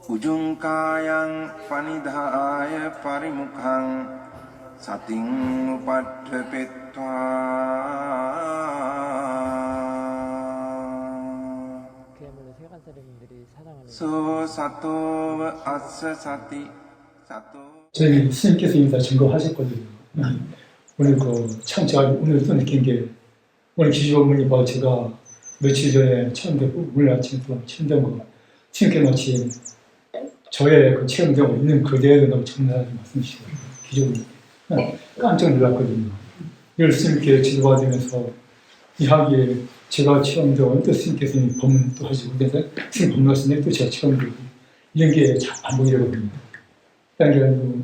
Ujungkayang panidhaya parimukhang sating upadhepetva so sato assa sati sato. 저희 스님께서 인사 증거하셨거든요. 오늘 참 제가 오늘 또 느낀 게 오늘 기주법문이 제가 며칠 전에 처음 듣고 오늘 아침에 또 처음 된 거 스님께 마치 저의 체험되고 있는 그대로 너무 정나하게 말씀이시거든요. 기주법문 깜짝 놀랐거든요. 이걸 스님께 지도받으면서 이 하기에 제가 체험되고 또 스님께서 법문 또 하시고 그래서 스님 법문 하시는데 또 제가 체험되고 이런 게 잘 반복이 되거든요. 그러니까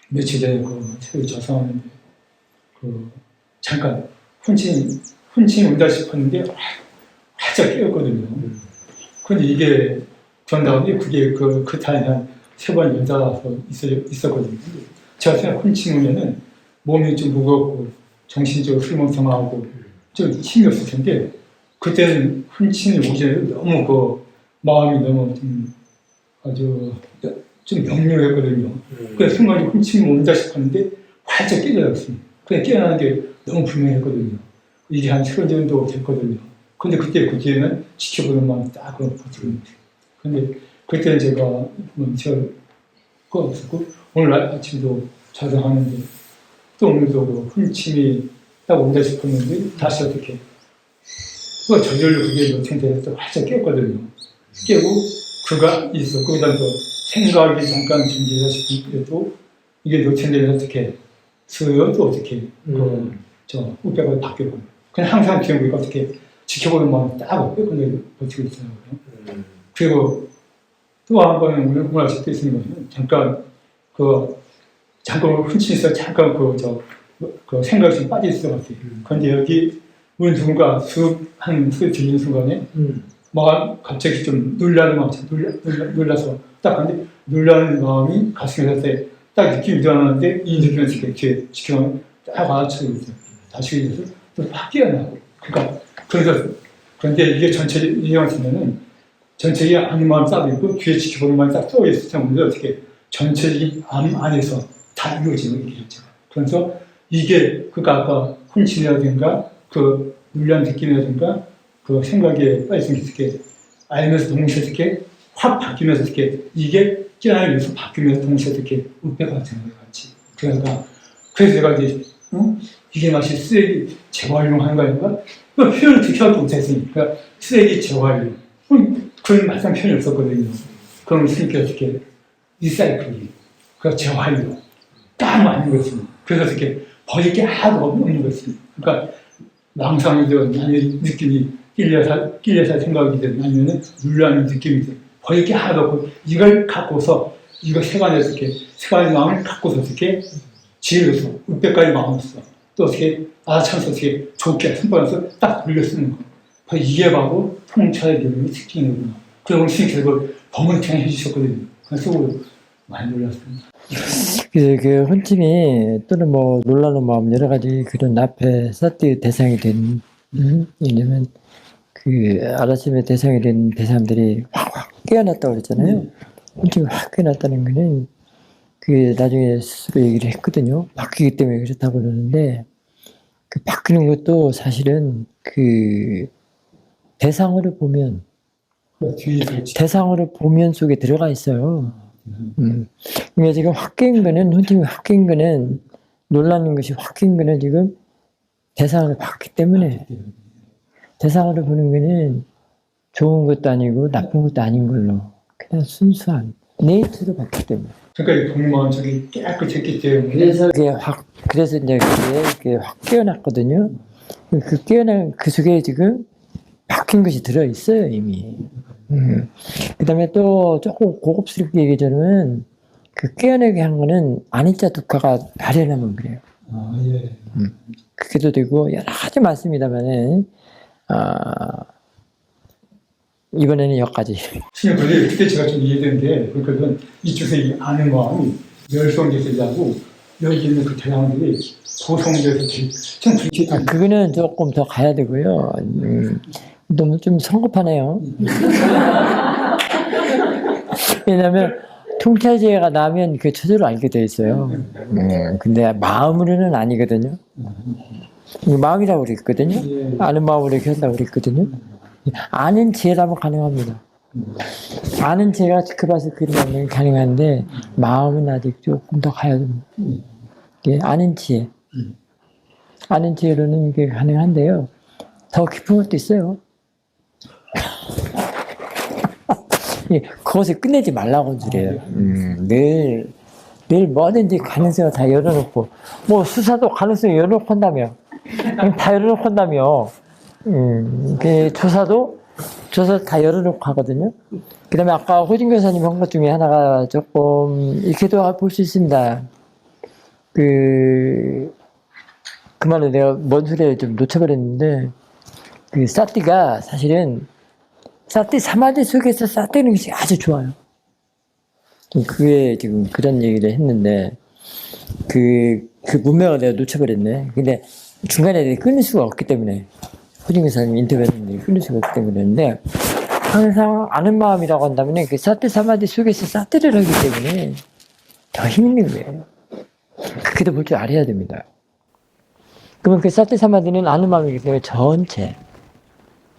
며칠 전에 새벽에 자상하는데 잠깐 훈침이 온다 싶었는데 활짝 깨었거든요. 그런데 이게 전 다음에 그게 그 타임에 한 3번 연달아서 있었거든요. 제가 생각 훈침이 오면은 몸이 좀 무겁고 정신적으로 술멍텅하고 좀 힘이 없을 텐데 그때는 훈침이 오기 전에 너무 마음이 너무 아주 좀 명료했거든요. 그래서 순간에 훈침이 온다 싶었는데 활짝 깨어났습니다. 그냥 깨어나는 게 너무 분명했거든요. 이게 한 3년 정도 됐거든요. 근데 그때 그 뒤에는 지켜보는 마음이 딱 버티거든요. 근데 그때는 제가 그거 없었고 오늘 아침도 자정하는데 또 오늘도 훈침이 딱 온다 싶었는데 다시 어떻게 저절로 그게 요청돼서 활짝 깼거든요. 깨고 그가 있었고 그다음 또 생각이 잠깐 준비해서 싶은데도 이게 요청돼서 어떻게 또 어떻게 우뼈가 바뀌고 그냥 항상 기억이 어떻게 지켜보는 마음이 딱 끝내 버티고 있더라고요. 그리고 또 한 번은 오늘 아침에 있는 거는 잠깐 훔치면서 잠깐 생각이 좀 빠져 있을 것 같아요. 그런데 여기 우리 누군가 한 소리 들리는 순간에 막 갑자기 좀 놀라서 딱 근데 놀라는 마음이 가슴에 딱 느낌이 일어나는데 이 느낌을 이렇게 지켜보면 딱 알아차리고 있어요. 다시 그래서 또 확 깨어나고. 그런데 이게 전체 이해가 되면은 전체의 안의 마음 딱 있고 뒤에 지켜보는 마음이 딱 떠 있을 텐데 어떻게 전체적인 암 안에서 다 이루어지는 일이죠. 그래서 이게 아까 훈침이라든가 놀란 느낌이라든가 생각에 빠져서 이렇게 알면서 동시에 이렇게 확 바뀌면서 이렇게 이게 깨어나면서 바뀌면서 동시에 이렇게 우패가 되는 것 같이. 그래서 제가 이제 이게 마치 쓰레기 재활용하는 거 아닌가? 표현을 특히 하지 못했으니까 쓰레기 재활용. 그런 말씀 표현이 없었거든요. 그럼 스님께서 이렇게 리사이클링, 재활용 딱 맞는 것입니다. 그래서 이렇게 버릴 게 하나도 없는 것입니다. 그러니까 망상이든 아니면 느낌이 끼려서 생각이든 아니면 놀라는 느낌이든 버릴 게 하나도 없고 이걸 갖고서 이거 세간의 마음을 갖고서 어떻게 지혜로서 우뼈까지 마음으로서 또 어떻게 알아차려서 어떻게 좋게 선발해서 딱 돌려 쓰는 거. 이게 바로 통찰의 교육의 특징이구나. 그리고 스님께서 법문을 해주셨거든요. 그래서 많이 놀랐습니다. 그 훈침이 또는 놀라는 마음 여러 가지 그런 앞에 사띠의 대상이 된 왜냐면 아라심의 대상이 된 대상들이 확 깨어났다고 그랬잖아요. 훈침이 확 깨어났다는 거는 나중에 스스로 얘기를 했거든요. 바뀌기 때문에 그렇다고 그러는데 바뀌는 것도 사실은 대상으로 보면 속에 들어가 있어요. 그러니까 지금 훈침이 확 깬 거는 놀라는 것이 확 깬 거는 지금 대상으로 봤기 때문에 대상으로 보는 거는 좋은 것도 아니고 나쁜 것도 아닌 걸로 그냥 순수한 네이처로 봤기 때문에. 그러니까 이 공무원 저기 깨끗했기 때문에. 그래서 이제 그게 확 깨어났거든요. 깨어난 그 속에 지금 바뀐 것이 들어있어요, 이미. 그 다음에 또 조금 고급스럽게 얘기하자면, 깨어나게 한 거는 아니짜 두카가 발현하면 그래요. 예. 그게도 되고, 여러 가지 많습니다만은, 이번에는 여기까지. 근데 그때 제가 좀 이해된 게, 그러니까 이쪽에서 이 아는 마음이 멸성돼서 일하고, 여기 있는 대상들이 고성돼서 참 그렇게. 그거는 조금 더 가야 되고요. 너무 좀 성급하네요. 왜냐면 통찰지혜가 나면 그 처절을 알게 돼 있어요. 근데 마음으로는 아니거든요. 마음이라고 그랬거든요. 아는 마음으로 이렇게 한다고 그랬거든요. 아는 지혜라면 가능합니다. 아는 지혜가 지켜봐서 그러면 가능한데 마음은 아직 조금 더 가야 됩니다. 예, 아는 지혜. 아는 지혜로는 이게 가능한데요. 더 깊은 것도 있어요. 예, 그것을 끝내지 말라고 줄이에요. 늘 뭐든지 가능성을 다 열어놓고, 뭐 수사도 가능성을 열어놓고 한다며. 다 열어놓고 한다며. 그 조사 다 열어놓고 하거든요. 그 다음에 아까 호진 교사님 한 것 중에 하나가 조금, 이렇게도 볼 수 있습니다. 그 말을 내가 뭔 소리에 좀 놓쳐버렸는데, 그 사띠가 사실은, 사띠 사마디 속에서 사띠는 것이 아주 좋아요. 그게 지금 그런 얘기를 했는데, 그 문맥을 내가 놓쳐버렸네. 근데 중간에 끊을 수가 없기 때문에, 호진 교사님 인터뷰했는데 끊을 수가 없기 때문에 그랬는데, 항상 아는 마음이라고 한다면 그 사띠 사마디 속에서 사띠를 하기 때문에 더 힘있는 거예요. 그렇게도 볼 줄 알아야 됩니다. 그러면 그 사띠 사마디는 아는 마음이기 때문에 전체,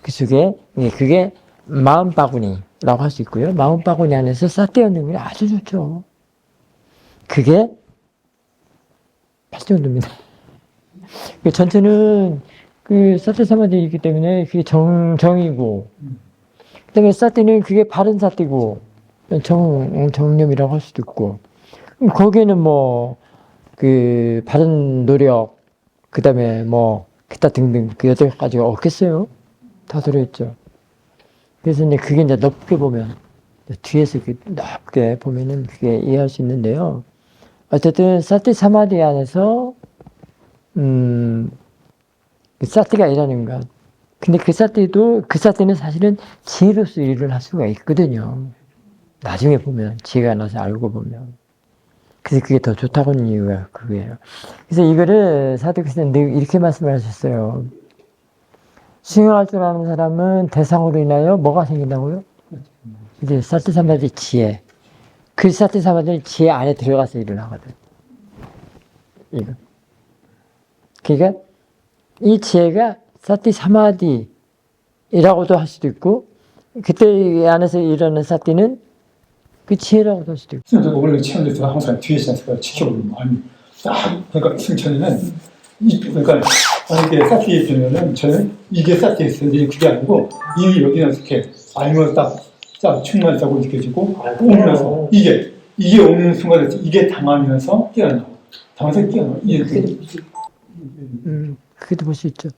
그 속에, 그게 마음 바구니라고 할 수 있고요. 마음 바구니 안에서 사띠였는 게 아주 좋죠. 그게 8정도입니다. 그 전체는 그 사띠 사마디이기 때문에 그게 정이고, 그 다음에 사띠는 그게 바른 사띠고, 정념이라고 할 수도 있고, 거기에는 뭐, 그 바른 노력, 그 다음에 뭐, 기타 등등, 그 8가지가 없겠어요? 다 들어있죠. 그래서 이제 그게 이제 넓게 보면, 뒤에서 이렇게 넓게 보면은 그게 이해할 수 있는데요. 어쨌든, 사띠 사마디 안에서, 사띠가 일하는 것. 근데 그 사띠는 사실은 지혜로서 일을 할 수가 있거든요. 나중에 보면, 지혜가 나서 알고 보면. 그래서 그게 더 좋다고 하는 이유가 그거예요. 그래서 이거를 사도께서는 늘 이렇게 말씀을 하셨어요. 수행할 줄 아는 사람은 대상으로 인하여 뭐가 생긴다고요? 이제 사띠 사마디 지혜. 그 사띠 사마디는 지혜 안에 들어가서 일을 하거든. 이거. 그러니까 이 지혜가 사띠 사마디라고도 할 수도 있고, 그때 안에서 일하는 사띠는 그 지혜라고도 할 수도 있고. 승천이 원래 체험에서 항상 뒤에서 지켜보는 마음이 그러니까 승천이는 그러니까 만약에 사띠에 있으면은 저는 이게 사띠에 있었는데 그게 아니고 이미 여기는 이렇게 알면 딱 충만하다고 느껴지고 오면서 이게 오는 순간에 이게 당하면서 깨어나고 당하면서 깨어나고 이렇게 그게도 볼 수 있죠.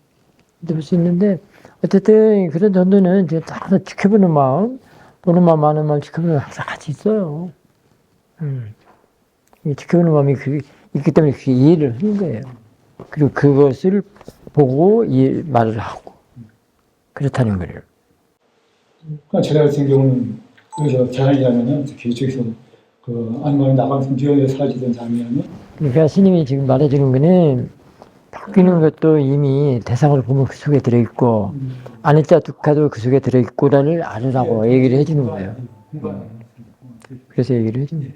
그게도 볼 수 있는데 어쨌든 그런 정도는 이제 딱 지켜보는 마음, 보는 마음, 아는 마음, 지켜보는 마음 항상 같이 있어요. 지켜보는 마음이 있기 때문에 그게 이해를 하는 거예요. 그리고 그것을 보고 말을 하고 그렇다는 거예요. 그러니까 제가 같은 경우는 여기서 대학이라면은 특히 이쪽에서 그 안마을 나가서 뉴욕에 사라지던 장면은 그러니까 스님이 지금 말해주는 거는 바뀌는 것도 이미 대상을 보면 그 속에 들어있고 아니짜 두카도 그 속에 들어있고를 알으라고 얘기를 해주는 거예요. 그래서 얘기를 해줍니다.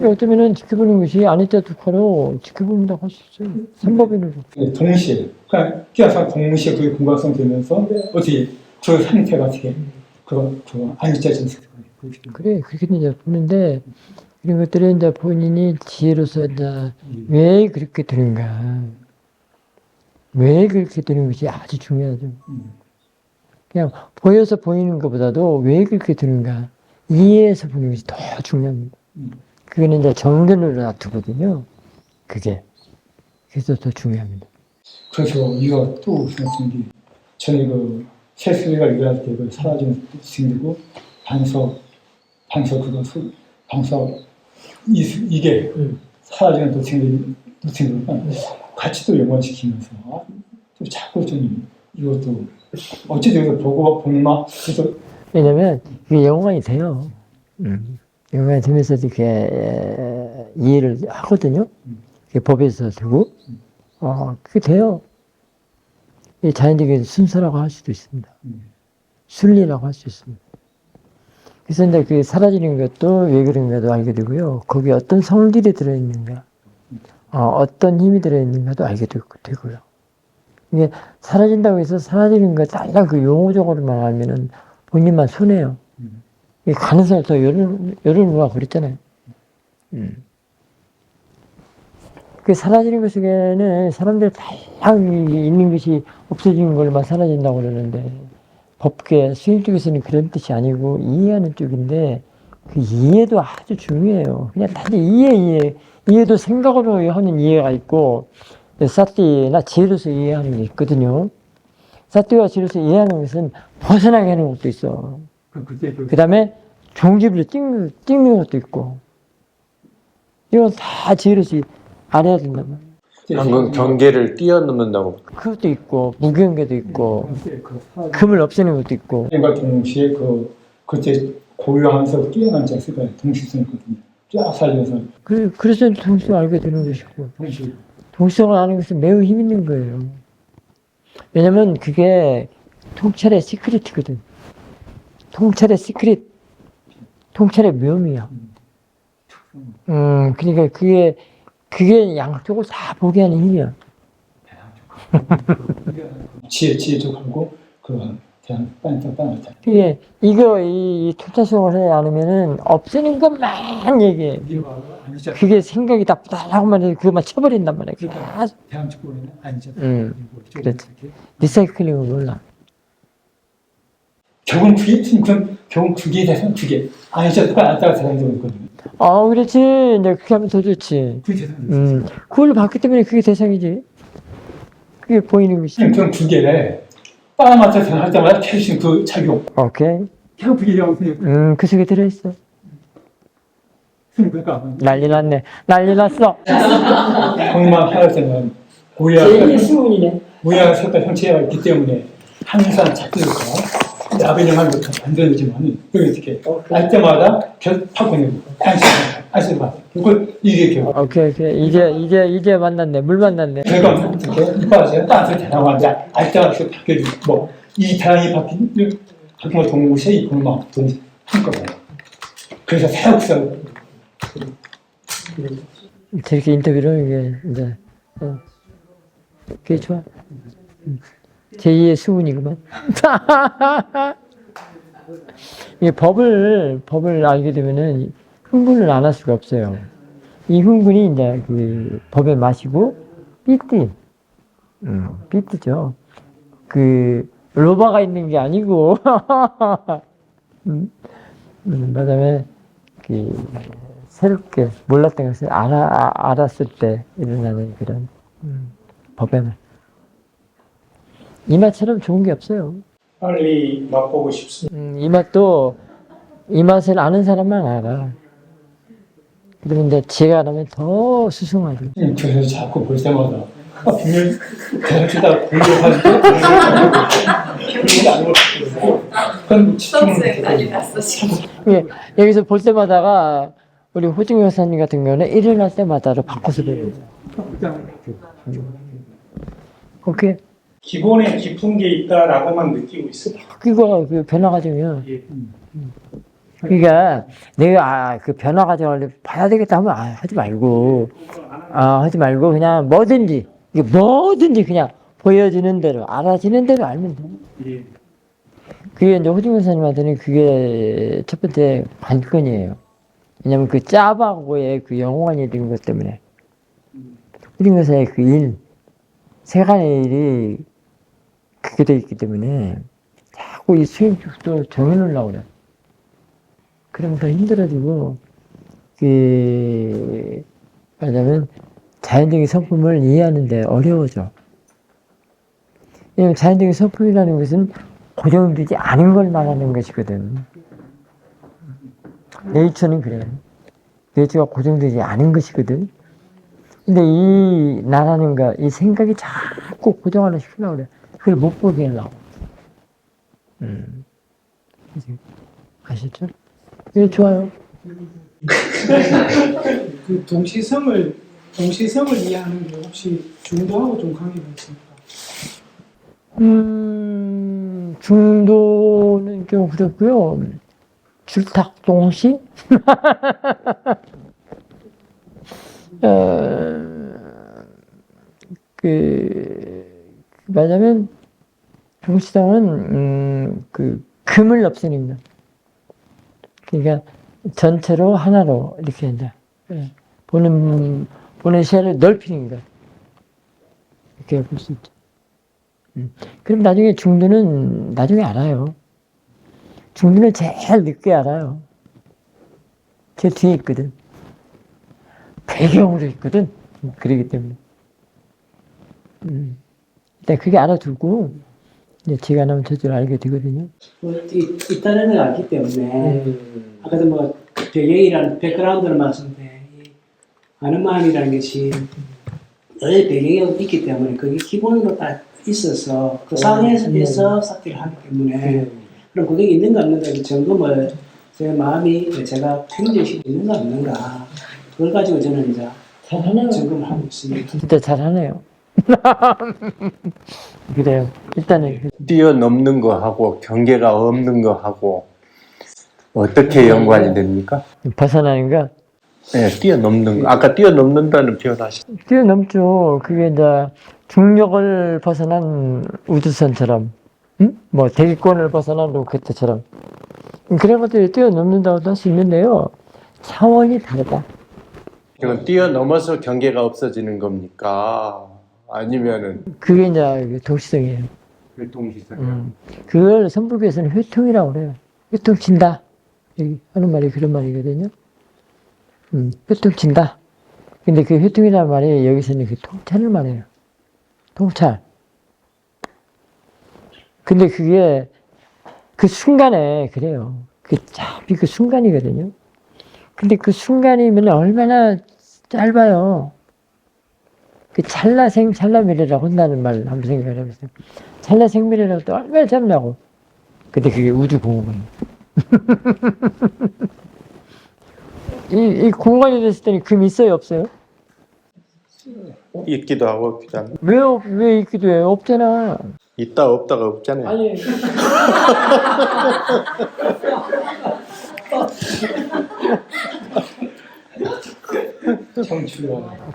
어쩌면은 지켜보는 것이 아니짜 두카로 지켜본다고 할 수 있어요. 삼법인으로. 동시에 그러니까 끼어서 동시에 그게 공각성 되면서 어떻게 그 상태가 어떻게 그 아니짜 정상 그래 그렇게 이제 보는데 이런 것들은 이제 본인이 지혜로서 이제 왜 그렇게 되는가, 왜 그렇게 되는 것이 아주 중요하죠. 그냥 보여서 보이는 것보다도 왜 그렇게 되는가 이해해서 보는 것이 더 중요합니다. 그거는 이제 정견으로 놔두거든요. 그게 그래서 더 중요합니다. 그래서 이거 또 생각한 게 전에 그 새소리가 일어날 때 그 사라지는 생기고 반석 이게 사라지는 도생기니까 같이 또 연관시키면서 또 자꾸 좀 이것도 어찌되어서 보는 막 그래서 왜냐면 이게 영광이 돼요. 영광이 되면서 이렇게 이해를 하거든요. 법에서 되고 그게 돼요. 이 자연적인 순서라고 할 수도 있습니다. 순리라고 할 수 있습니다. 그래서 이제 그 사라지는 것도 왜 그런가도 알게 되고요. 거기에 어떤 성질이 들어있는가, 어떤 힘이 들어있는가도 알게 되고요. 이게 사라진다고 해서 사라지는 거 딱 그 용어적으로만 알면은 본인만 손해요. 이 가능성을 더 열어놓아 그랬잖아요. 그 사라지는 것 속에는 사람들 다양히 있는 것이 없어지는 걸만 사라진다고 그러는데 법계 수행 쪽에서는 그런 뜻이 아니고 이해하는 쪽인데 그 이해도 아주 중요해요. 그냥 단지 이해도 생각으로 하는 이해가 있고 사띠나 지혜로서 이해하는 게 있거든요. 사띠와 지혜로서 이해하는 것은 벗어나게 하는 것도 있어. 그 다음에 종집으로 찍는 것도 있고 이건 다 지혜로서 알아야 된단 말이에요. 방금 경계를 뛰어넘는다고. 그것도 있고 무경계도 있고 금을 없애는 것도 있고 과 동시에 그때 고유하면서 뛰어난지 않습니까? 동시성이거든요. 쫙 살려서. 그래서 동시를 알게 되는 것이고 동시성을 아는 것은 매우 힘 있는 거예요. 왜냐면 그게 통찰의 시크릿이거든. 통찰의 시크릿, 통찰의 묘미야. 그러니까 그게 양쪽을 다 보게 하는 힘이야. 지혜 쪽하고 대한 빤짝빤짝. 그게 이 통찰성을 하지 않으면은 없애는 것만 얘기해. 그게 생각이 나쁘다라고만 해도 그것만 쳐버린단 말이야. 그러니까 대한 쪽으로는 아니죠. 그렇지. 리사이클링을 몰라. 결국 그게 대상 그게 아니죠. 안타가 대상이 되고 있거든요. 그렇지. 이제 그렇게 하면 더 좋지. 그게 대상이 그걸로 봤기 때문에 그게 대상이지. 그게 보이는 것이지. 그럼 두 개를 빠마타 할 때마다 캐신 그 작용. 오케이. 결국 그게 그 속에 들어있어. 그러니까 난리 났네. 난리 났어. 공만 할 때는 모양 색깔 형체가 있기 때문에 항상 작두니까 아벨령한 것도 만들어지만 여기 어떻게 알 때마다 바꾸는 안쓰고 그걸 이게 결국 오케이. 이제 만났네. 물 만났네. 결과 어떻게 이빠져요 따뜻한 대상을 알 때마다 바뀌어지고 이 대상이 바뀐 거 동시에 이 공만 동시에 한꺼번에 그래서 새록새록 저렇게 인터뷰로 이게 이제 그게 좋아. 제2의 수훈이구만. 이 법을 알게 되면은 흥분을 안 할 수가 없어요. 이 흥분이 이제 그 법의 맛이고 삐뜨죠. 그 로바가 있는 게 아니고 그다음에 그 새롭게 몰랐던 것을 알았을 때 일어나는 그런 법의 맛. 이 맛처럼 좋은 게 없어요. 빨리 맛보고 싶습니다. 이 맛도 이 맛을 아는 사람만 알아. 그러면 이제 지혜가 나면 더 수승하죠. 그래서 자꾸 볼 때마다 분명히 대학교다 보려고 하는데 그건 수업생 난리 났어 지금. 여기서 볼 때마다가 우리 호중 여사님 같은 경우는 일어날 때마다로 바꿔서 배워요. 오케이. 기본에 깊은 게 있다라고만 느끼고 있어요. 그거 그 변화 과정이야. 그러니까 내가 그 변화 과정을 봐야 되겠다 하면 하지 말고 그냥 뭐든지 그냥 보여지는 대로 알아지는 대로 알면 돼. 그게 이제 호중 여사님한테는 그게 첫 번째 관건이에요. 왜냐면 그 짜바고의 그 영원이 된 것 때문에 호중 여사의 그 세간의 일이 그게 돼 있기 때문에 자꾸 이 수행축도 정해놓으려고 그래. 그러면 더 힘들어지고, 말하자면 자연적인 성품을 이해하는데 어려워져. 왜냐면 자연적인 성품이라는 것은 고정되지 않은 걸 말하는 것이거든. 네이처는 그래. 네이처가 고정되지 않은 것이거든. 근데 이 나라는 이 생각이 자꾸 고정하려 시키려고 그래. 그걸 못 보게 하려고. 아시죠? 예, 좋아요. 그 동시성을 이해하는 게 혹시 중도하고 좀 관계가 있습니까? 중도는 좀 그렇고요. 줄탁동시? 말하자면, 동시성은, 금을 없애는 것. 그러니까, 전체로 하나로, 이렇게, 이제, 보는 시야를 넓히는 것. 이렇게 볼 수 있죠. 그럼 나중에 중도는 나중에 알아요. 중도는 제일 늦게 알아요. 제 뒤에 있거든. 배경으로 있거든. 그러기 때문에. 일단 그게 알아두고, 이제 지가 나면 저절 알게 되거든요. 있다는 걸 알기 때문에, 아까도 뭐, 배경이라는 백그라운드를 말씀드렸는데, 아는 마음이라는 것이 늘 배경이 있기 때문에 그게 기본으로 딱 있어서 그 상황에서 삭제를 하기 때문에 그럼 그게 있는가 없는가 그 점검을 제 마음이 제가 평정시키고 있는가 없는가 그걸 가지고 저는 이제 점검을 하고 있습니다. 진짜 잘하네요. 그래요. 일단은 뛰어넘는 거 하고 경계가 없는 거 하고 어떻게 연관이 됩니까? 벗어나는 거. 네, 뛰어넘는 거. 아까 뛰어넘는다는 표현 하셨죠. 뛰어넘죠. 그게 이제 중력을 벗어난 우주선처럼, 뭐 대기권을 벗어난 로켓처럼 그런 것들이 뛰어넘는다고도 할 수 있는데요. 차원이 다르다. 이건 뛰어넘어서 경계가 없어지는 겁니까? 아니면은 그게 이제 동시성이에요. 동시성이요? 그걸 선불교에서는 회통이라고 그래요. 회통친다. 여기 하는 말이 그런 말이거든요. 회통친다. 근데 그 회통이라는 말이 여기서는 그 통찰을 말해요. 통찰. 근데 그게 그 순간에 그래요. 그 순간이거든요. 근데 그 순간이면 얼마나 짧아요. 그 찰나미래라고 한다는 말 한번 생각을 해보세요. 찰나생미래라고 또 얼마나 짧냐고. 근데 그게 우주공간이에요. 이 공간이 됐을 때는 금이 있어요, 없어요? 있기도 하고 없기도 하고. 왜 있기도 해요? 없잖아. 있다 없다가 없잖아요. 아니.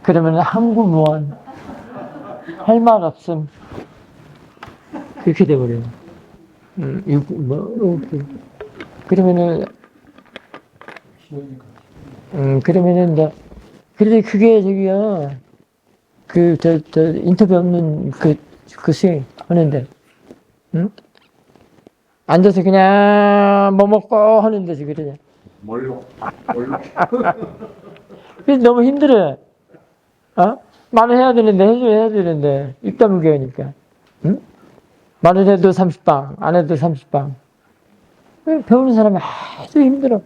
그러면 항구무한 할 말 없음 그렇게 돼버려요. 그러면은 그러면은 이제 그래도 그게 저기요 저 인터뷰 없는 그 수행 하는데 앉아서 그냥 뭐 먹고 하는 데서 그러냐. 뭘로? 그래서 너무 힘들어요. 말을 해야 되는데, 입 다물게 하니까. 응? 말을 해도 30방, 안 해도 30방. 배우는 사람이 아주 힘들어.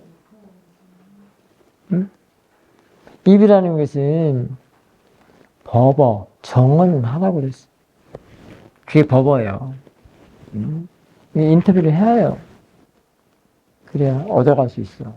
응? 입이라는 것은 법어, 정언을 하라고 그랬어. 그게 법어예요. 인터뷰를 해야 해요. 그래야 얻어갈 수 있어.